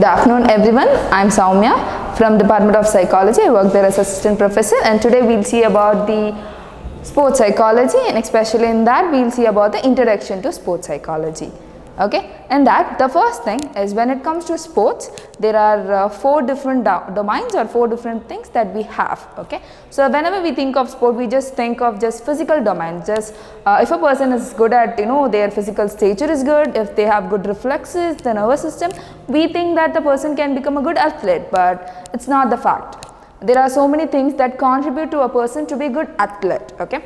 Good afternoon everyone, I am Soumya from Department of Psychology. I work there as assistant professor, and today we'll see about the sports psychology, and especially in that we'll see about the introduction to sports psychology. Okay, and that the first thing is, when it comes to sports, there are four different domains or four different things that we have. Okay, so whenever we think of sport, we just think of just physical domains. Just if a person is good at, their physical stature is good, if they have good reflexes, the nervous system, we think that the person can become a good athlete, but it's not the fact. There are so many things that contribute to a person to be a good athlete. Okay,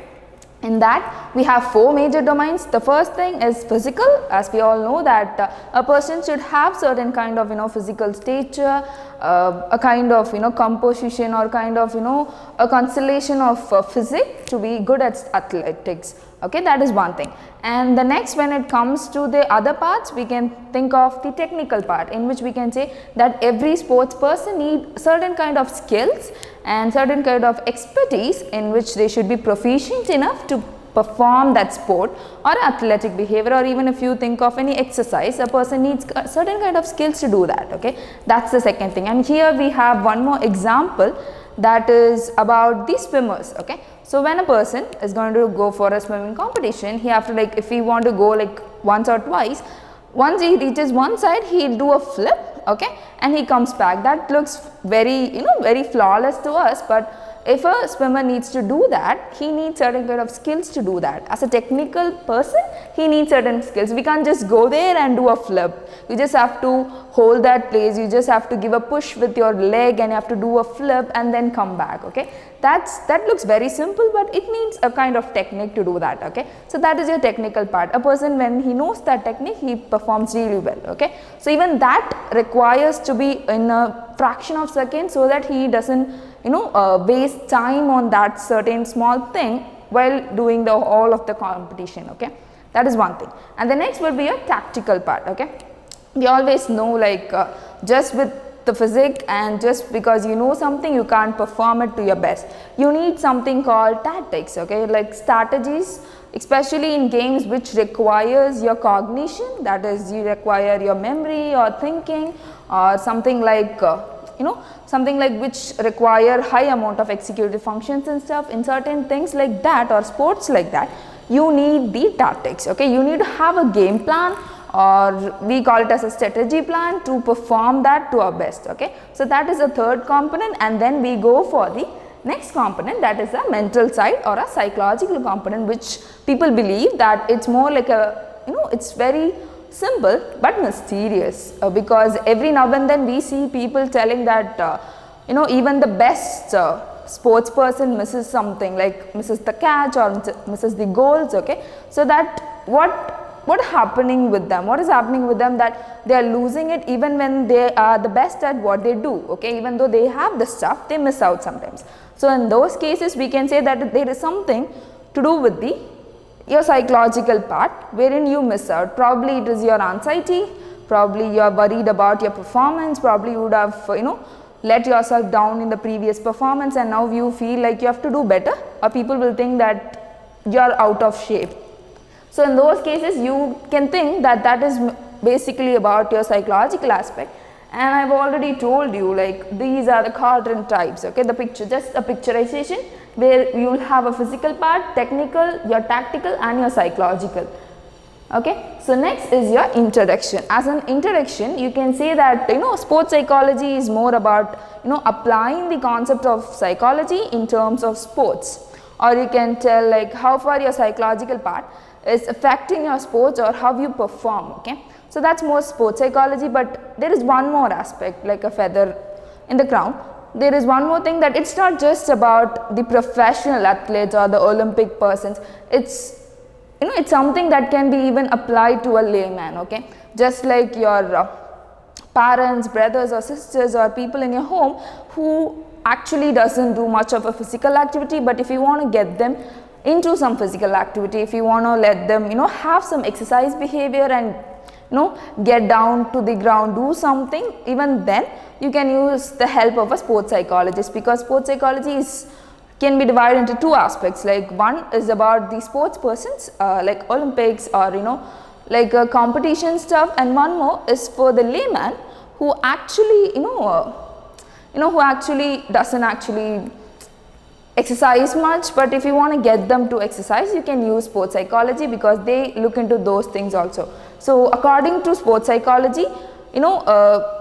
in that we have four major domains. The first thing is physical. As we all know that a person should have certain kind of physical stature, a kind of composition, or kind of a constellation of physique to be good at athletics. Okay, that is one thing. And the next, when it comes to the other parts, we can think of the technical part, in which we can say that every sports person need certain kind of skills and certain kind of expertise in which they should be proficient enough to perform that sport or athletic behavior, or even if you think of any exercise, a person needs certain kind of skills to do that. Okay, that's the second thing. And here we have one more example, that is about the swimmers. Okay, so when a person is going to go for a swimming competition, he have to, like, if he want to go like once or twice, once he reaches one side, he'll do a flip, okay, and he comes back. That looks very very flawless to us, but if a swimmer needs to do that, he needs certain kind of skills to do that. As a technical person, he needs certain skills. We can't just go there and do a flip. You just have to hold that place, you just have to give a push with your leg and you have to do a flip and then come back. Okay, that looks very simple, but it needs a kind of technique to do that. Okay, so that is your technical part. A person, when he knows that technique, he performs really well. Okay, so even that requires to be in a fraction of seconds, so that he doesn't waste time on that certain small thing while doing all of the competition. Okay, that is one thing. And the next will be your tactical part. Okay, we always know, like, just with the physique and just because you know something, you can't perform it to your best. You need something called tactics. Okay, like strategies, especially in games which requires your cognition, that is, you require your memory or thinking, or something like something like which require high amount of executive functions and stuff. In certain things like that, or sports like that, you need the tactics. Okay, you need to have a game plan, or we call it as a strategy plan, to perform that to our best. Okay, so that is the third component. And then we go for the next component, that is the mental side or a psychological component, which people believe that it's more like a it's very simple but mysterious, because every now and then we see people telling that even the best sports person misses something, like misses the catch or misses the goals. Okay, so that what is happening with them, that they are losing it even when they are the best at what they do. Okay, even though they have the stuff, they miss out sometimes. So in those cases, we can say that there is something to do with your psychological part wherein you miss out. Probably it is your anxiety, probably you are worried about your performance, probably you would have let yourself down in the previous performance, and now you feel like you have to do better, or people will think that you are out of shape. So in those cases, you can think that that is basically about your psychological aspect. And I've already told you, like, these are the quadrant types. Okay, the picture, just a picturization, where you will have a physical part, technical, your tactical, and your psychological. Okay, so next is your introduction. As an introduction, you can say that sports psychology is more about applying the concept of psychology in terms of sports, or you can tell like how far your psychological part is affecting your sports or how you perform. Okay, so that's more sports psychology. But there is one more aspect, like a feather in the crown. There is one more thing, that it's not just about the professional athletes or the Olympic persons. It's it's something that can be even applied to a layman. Okay, just like your parents, brothers or sisters, or people in your home who actually doesn't do much of a physical activity, but if you want to get them into some physical activity, if you want to let them have some exercise behavior and get down to the ground, do something, even then you can use the help of a sports psychologist, because sports psychology can be divided into two aspects. Like, one is about the sports persons, like Olympics or like competition stuff, and one more is for the layman who actually who actually doesn't actually exercise much, but if you want to get them to exercise, you can use sports psychology because they look into those things also. So according to sports psychology,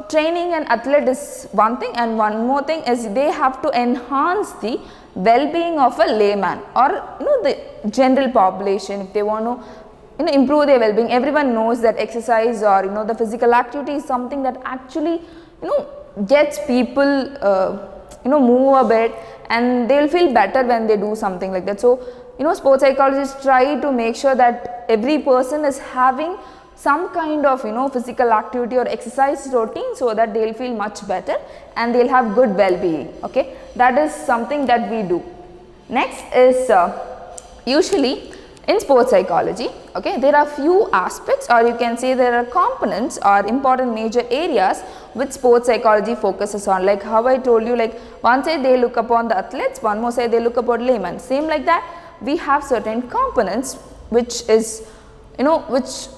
training an athlete is one thing, and one more thing is they have to enhance the well-being of a layman or the general population. If they want to improve their well-being, everyone knows that exercise or the physical activity is something that actually gets people move a bit, and they will feel better when they do something like that. So sports psychologists try to make sure that every person is having some kind of physical activity or exercise routine, so that they will feel much better and they will have good well-being. Okay, that is something that we do. Next is usually in sports psychology, okay, there are few aspects, or you can say there are components or important major areas which sports psychology focuses on. Like how I told you, like one side they look upon the athletes, one more side they look upon laymen. Same like that, we have certain components which is which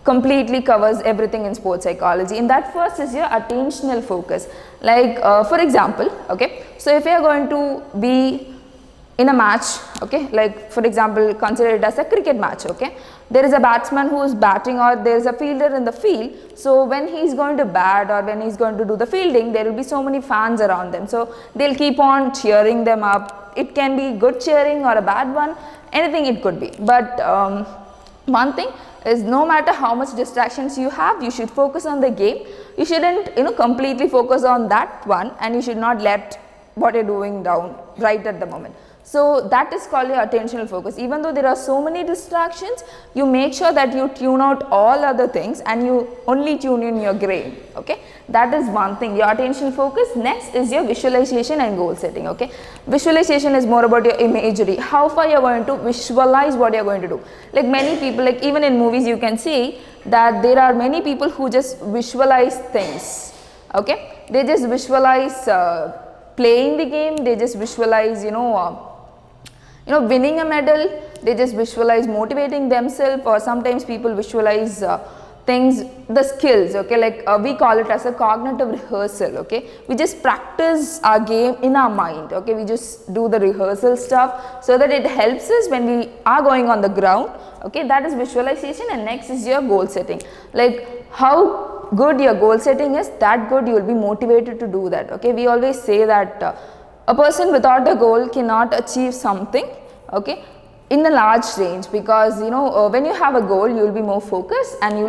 completely covers everything in sports psychology. In that, first is your attentional focus. Like for example, okay, so if you are going to be in a match, okay, like for example consider it as a cricket match, okay, there is a batsman who is batting or there is a fielder in the field. So when he is going to bat or when he is going to do the fielding, there will be so many fans around them, so they'll keep on cheering them up. It can be good cheering or a bad one, anything it could be, but one thing is, no matter how much distractions you have, you should focus on the game. You shouldn't completely focus on that one, and you should not let what you're doing down right at the moment. So that is called your attentional focus. Even though there are so many distractions, you make sure that you tune out all other things and you only tune in your game. Okay, that is one thing, your attentional focus. Next is your visualization and goal setting. Okay, visualization is more about your imagery, how far you are going to visualize what you are going to do. Like many people, like even in movies you can see that there are many people who just visualize things. Okay, they just visualize playing the game, they just visualize winning a medal, they just visualize motivating themselves, or sometimes people visualize things, the skills. Okay, like we call it as a cognitive rehearsal. Okay, we just practice our game in our mind. Okay, we just do the rehearsal stuff so that it helps us when we are going on the ground. Okay, that is visualization. And next is your goal setting. Like how good your goal setting is, that good you will be motivated to do that. Okay, we always say that a person without a goal cannot achieve something, okay, in a large range, because when you have a goal, you will be more focused and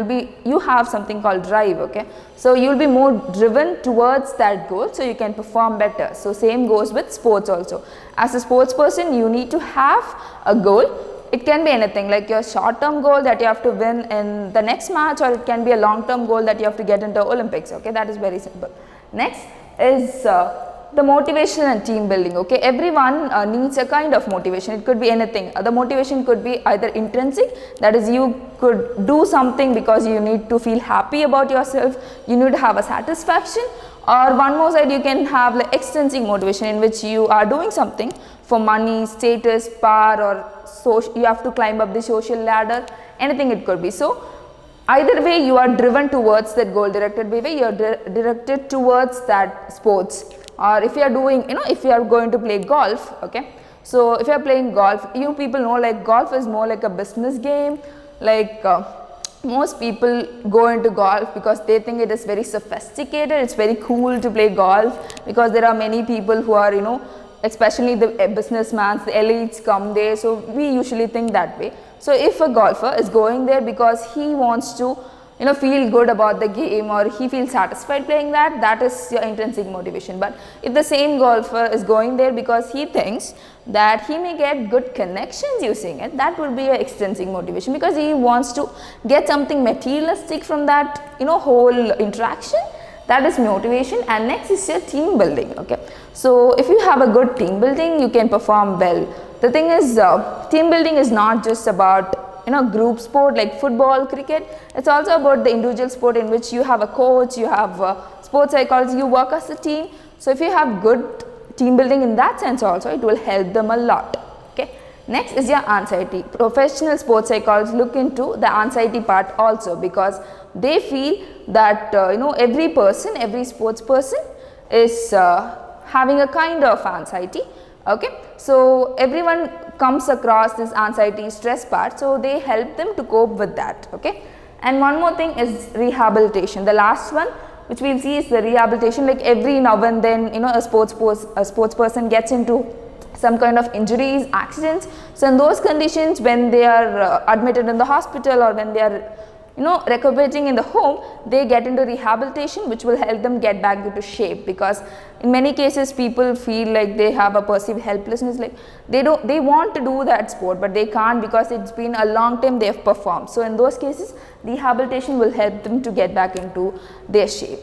you have something called drive. Okay, so you will be more driven towards that goal, so you can perform better. So same goes with sports also. As a sports person, you need to have a goal. It can be anything, like your short term goal that you have to win in the next match, or it can be a long term goal that you have to get into Olympics. Okay, that is very simple. Next is the motivation and team building. Okay, everyone needs a kind of motivation. It could be anything. The motivation could be either intrinsic, that is you could do something because you need to feel happy about yourself, you need to have a satisfaction, or one more side you can have like extrinsic motivation, in which you are doing something for money, status, power, or you have to climb up the social ladder, anything it could be. So either way you are driven towards that goal directed way, you are directed towards that sports. Or if you are doing, if you are going to play golf, okay, so if you are playing golf, you people know like golf is more like a business game. Like most people go into golf because they think it is very sophisticated, it's very cool to play golf, because there are many people who are especially the businessmen, the elites come there, so we usually think that way. So if a golfer is going there because he wants to feel good about the game, or he feels satisfied playing that, that is your intrinsic motivation. But if the same golfer is going there because he thinks that he may get good connections using it, that would be your extrinsic motivation, because he wants to get something materialistic from that whole interaction. That is motivation. And next is your team building. Okay, so if you have a good team building, you can perform well. The thing is, team building is not just about group sport like football, cricket. It's also about the individual sport, in which you have a coach, you have sports psychology, you work as a team. So if you have good team building in that sense also, it will help them a lot. Okay, Next is your anxiety. Professional sports psychologists look into the anxiety part also, because they feel that every person, every sports person is having a kind of anxiety. Okay, so everyone comes across this anxiety, stress part, so they help them to cope with that. Okay, and one more thing is rehabilitation. The last one which we will see is the rehabilitation. Like every now and then, a sports person gets into some kind of injuries, accidents. So in those conditions, when they are admitted in the hospital, or when they are recuperating in the home, they get into rehabilitation, which will help them get back into shape, because in many cases people feel like they have a perceived helplessness, like they want to do that sport but they can't because it's been a long time they have performed. So in those cases, rehabilitation will help them to get back into their shape.